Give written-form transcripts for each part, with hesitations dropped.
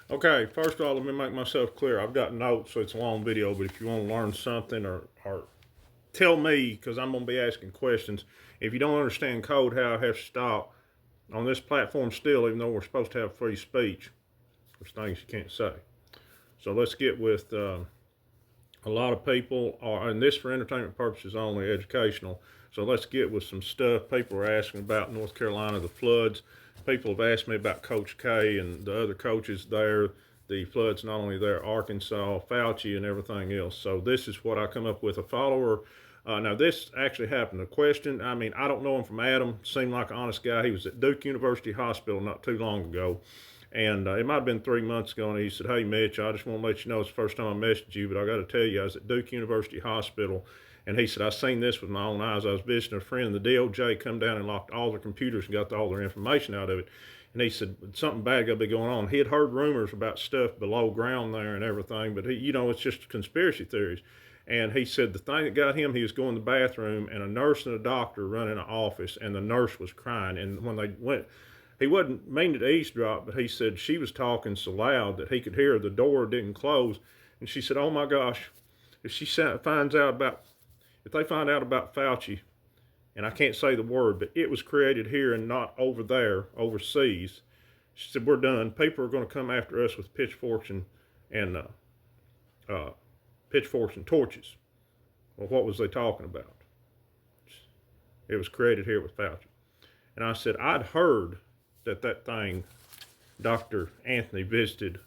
Okay, first of all, let me make myself clear. I've got notes, so it's a long video, but if you want to learn something or tell me, because I'm going to be asking questions, if you don't understand code, how I have to stop on this platform still, even though we're supposed to have free speech, there's things you can't say. So let's get with a lot of people are, and this for entertainment purposes only, educational. So let's get with some stuff. People are asking about North Carolina, the floods. People have asked me about Coach K and the other coaches there. The floods not only there, Arkansas, Fauci, and everything else. So this is what I come up with. A follower. Now this actually happened. The question. I mean, I don't know him from Adam. Seemed like an honest guy. He was at Duke University Hospital not too long ago. And it might have been 3 months ago, and he said, "Hey, Mitch, I just want to let you know it's the first time I messaged you, but I got to tell you, I was at Duke University Hospital." And he said, "I seen this with my own eyes. I was visiting a friend. The DOJ come down and locked all their computers and got all their information out of it." And he said, "Something bad got to be going on." He had heard rumors about stuff below ground there and everything, but it's just conspiracy theories. And he said the thing that got him, he was going to the bathroom, and a nurse and a doctor running an office, and the nurse was crying. And when they went, he wasn't meaning to eavesdrop, but he said she was talking so loud that he could hear. The door didn't close. And she said, "Oh my gosh, if she finds out about, if they find out about Fauci," and I can't say the word, but it was created here and not over there, overseas. She said, "We're done. People are going to come after us with and uh, pitchforks and torches." Well, what was they talking about? It was created here with Fauci. And I said, I'd heard that thing, Dr. Anthony visited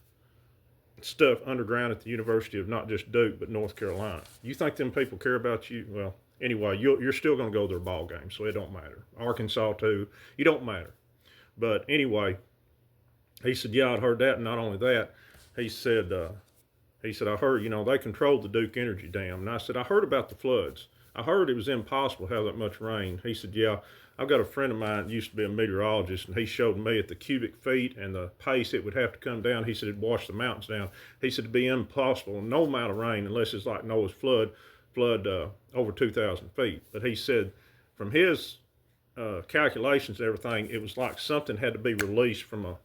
stuff underground at the University of not just Duke, but North Carolina. You think them people care about you? Well, anyway, you're still going to go to their ball game, so it don't matter. Arkansas, too, you don't matter. But anyway, he said, yeah, I'd heard that, and not only that, he said, I heard, they controlled the Duke Energy Dam. And I said, I heard about the floods. I heard it was impossible to have that much rain. He said, yeah, I've got a friend of mine that used to be a meteorologist, and he showed me at the cubic feet and the pace it would have to come down. He said it'd wash the mountains down. He said it'd be impossible, no amount of rain, unless it's like Noah's flood over 2,000 feet. But he said from his calculations and everything, it was like something had to be released from a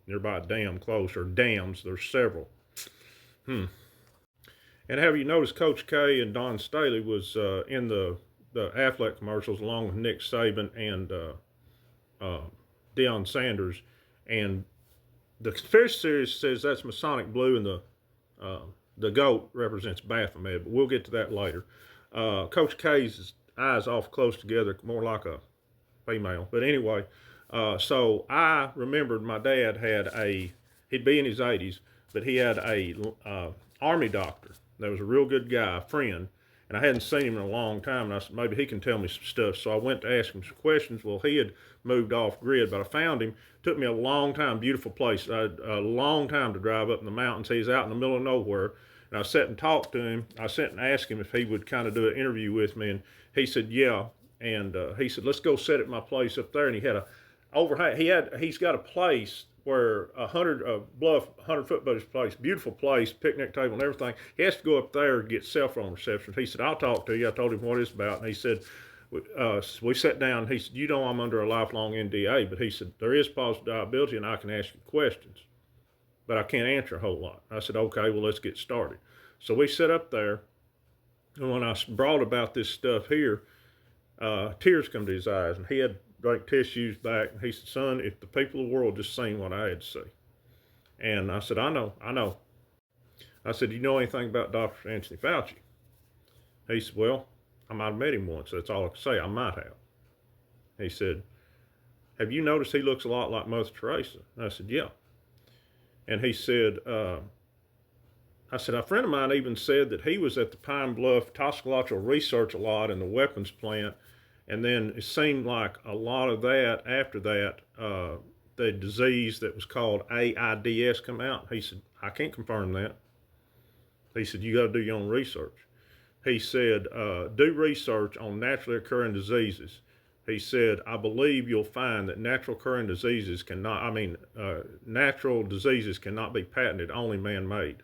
nearby dam close, or dams. There's several. And have you noticed Coach K and Don Staley was in the Affleck commercials along with Nick Saban and Deion Sanders? And the conspiracy theory says that's Masonic blue, and the goat represents Baphomet, but we'll get to that later. Coach K's eyes off close together, more like a female. But anyway, so I remembered my dad he'd be in his 80s, but he had a Army doctor that was a real good guy, a friend, and I hadn't seen him in a long time, and I said, maybe he can tell me some stuff. So I went to ask him some questions. Well, he had moved off grid, but I found him. Took me a long time, beautiful place, a long time to drive up in the mountains. He's out in the middle of nowhere, and I sat and talked to him. I sat and asked him if he would kind of do an interview with me, and he said, yeah. And he said, let's go sit at my place up there. And he had he's got a place where 100-foot place, beautiful place, picnic table and everything. He has to go up there and get cell phone reception. He said, I'll talk to you. I told him what it's about. And he said, we sat down. He said, I'm under a lifelong NDA, but he said, there is positive liability and I can ask you questions, but I can't answer a whole lot. I said, okay, well, let's get started. So we sat up there, and when I brought about this stuff here, tears come to his eyes, and he had drank tissues back. And he said, son, if the people of the world just seen what I had to see. And I said, I know. I said, do you know anything about Dr. Anthony Fauci? He said, well, I might have met him once. That's all I can say. I might have. He said, have you noticed he looks a lot like Mother Teresa? And I said, yeah. And he said, a friend of mine even said that he was at the Pine Bluff toxicological research a lot in the weapons plant. And then it seemed like a lot of that, after that, the disease that was called AIDS come out. He said, I can't confirm that. He said, you got to do your own research. He said, do research on naturally occurring diseases. He said, I believe you'll find that natural diseases cannot be patented, only man-made.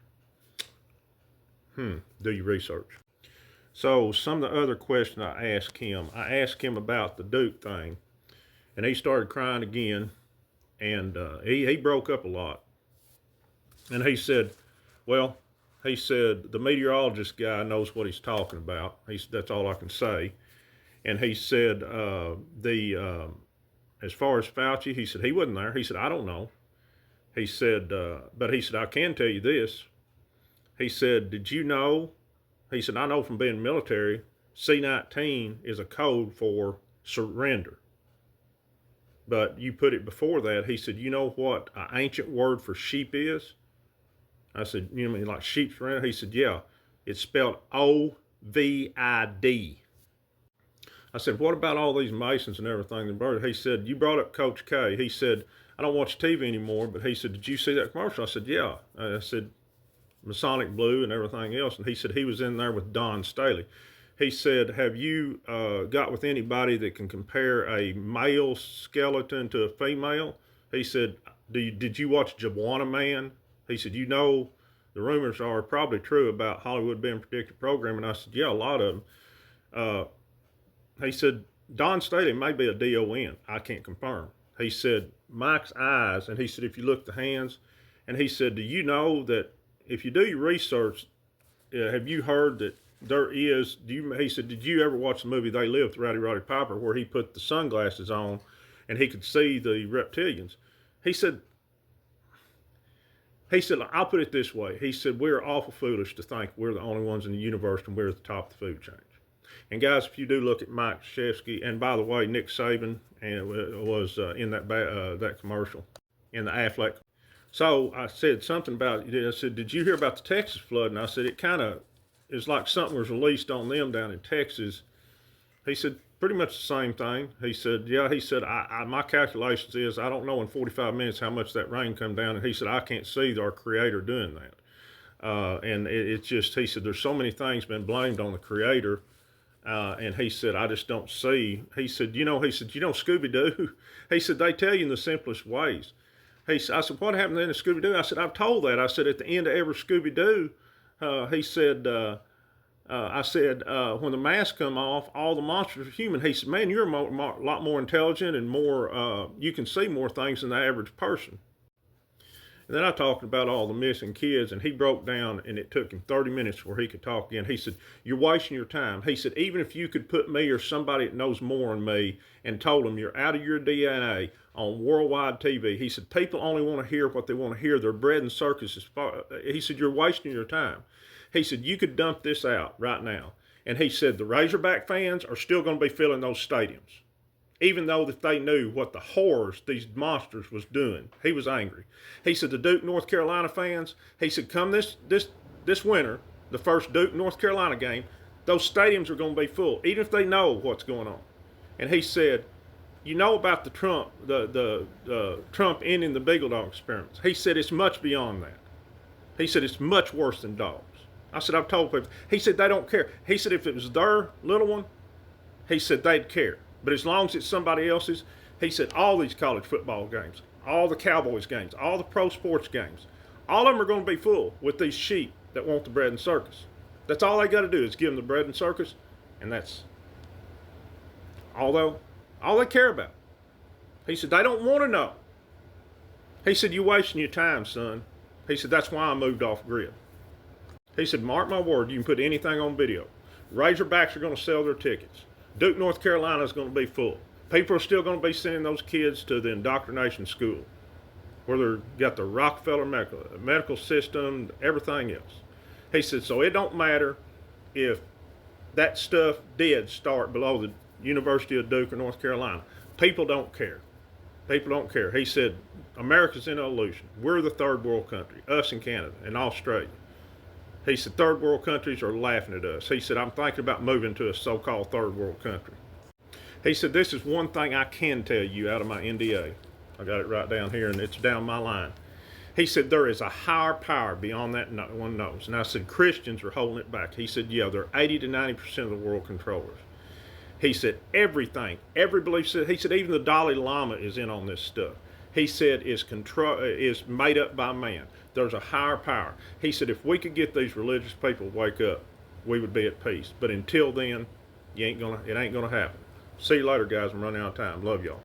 Do your research. So some of the other questions I asked him about the Duke thing, and he started crying again, and he broke up a lot. And he said, well, he said, the meteorologist guy knows what he's talking about. That's all I can say. And he said, as far as Fauci, he said, he wasn't there. He said, I don't know. He said, but he said, I can tell you this. He said, did you know? He said, I know from being military, C-19 is a code for surrender. But you put it before that. He said, you know what an ancient word for sheep is? I said, you know, like sheep surrender? He said, yeah, it's spelled O-V-I-D. I said, what about all these Masons and everything? He said, you brought up Coach K. He said, I don't watch TV anymore, but he said, did you see that commercial? I said, yeah. I said, Masonic Blue and everything else. And he said he was in there with Don Staley. He said, have you got with anybody that can compare a male skeleton to a female? He said, did you watch Jabwana Man? He said, you know, the rumors are probably true about Hollywood being predictive programming. I said, yeah, a lot of them. He said, Don Staley may be a DON. I can't confirm. He said, Mike's eyes, and he said, if you look at the hands, and he said, do you know that if you do your research, have you heard that there is, he said, did you ever watch the movie They Live with Roddy Piper where he put the sunglasses on and he could see the reptilians? He said, I'll put it this way. He said, we're awful foolish to think we're the only ones in the universe and we're at the top of the food chain. And guys, if you do look at Mike Krzyzewski, and by the way, Nick Saban was in that commercial, in the Affleck. So I said something about, I said, did you hear about the Texas flood? And I said, it kind of is like something was released on them down in Texas. He said, pretty much the same thing. He said, yeah, he said, my calculations is, I don't know in 45 minutes how much that rain come down. And he said, I can't see our creator doing that. And it's just, he said, there's so many things been blamed on the creator. And he said, I just don't see. He said, you know, Scooby-Doo? He said, they tell you in the simplest ways. I said, what happened in the Scooby-Doo? I said, I've told that. I said, at the end of every Scooby-Doo, he said, I said, when the mask come off, all the monsters are human. He said, man, you're a lot more intelligent and more, you can see more things than the average person. And then I talked about all the missing kids, and he broke down, and it took him 30 minutes before he could talk again. He said, you're wasting your time. He said, even if you could put me or somebody that knows more than me and told them you're out of your DNA on worldwide TV, he said, people only want to hear what they want to hear. Their bread and circus he said, you're wasting your time. He said, you could dump this out right now. And he said, the Razorback fans are still going to be filling those stadiums, even though that they knew what the horrors these monsters was doing. He was angry. He said, the Duke, North Carolina fans, he said, come this winter, the first Duke, North Carolina game, those stadiums are going to be full, even if they know what's going on. And he said, you know about the Trump, the Trump ending the Beagle Dog experiments. He said, it's much beyond that. He said, it's much worse than dogs. I said, I've told people. He said, they don't care. He said, if it was their little one, he said, they'd care. But as long as it's somebody else's, he said, all these college football games, all the Cowboys games, all the pro sports games, all of them are going to be full with these sheep that want the bread and circus. That's all they got to do is give them the bread and circus, and that's all they care about. He said, they don't want to know. He said, you're wasting your time, son. He said, that's why I moved off grid. He said, mark my word, you can put anything on video. Razorbacks are going to sell their tickets. Duke, North Carolina is going to be full. People are still going to be sending those kids to the indoctrination school where they've got the Rockefeller medical system, everything else. He said, so it don't matter if that stuff did start below the University of Duke or North Carolina. People don't care. People don't care. He said, America's in an illusion. We're the third world country, us and Canada and Australia. He said, third world countries are laughing at us. He said, I'm thinking about moving to a so-called third world country. He said, this is one thing I can tell you out of my NDA. I got it right down here, and it's down my line. He said, there is a higher power beyond that one knows. And I said, Christians are holding it back. He said, yeah, they're 80 to 90% of the world controllers. He said, everything, every belief system, he said, even the Dalai Lama is in on this stuff. He said, is made up by man. There's a higher power. He said, if we could get these religious people to wake up, we would be at peace. But until then, it ain't gonna happen. See you later, guys. I'm running out of time. Love y'all.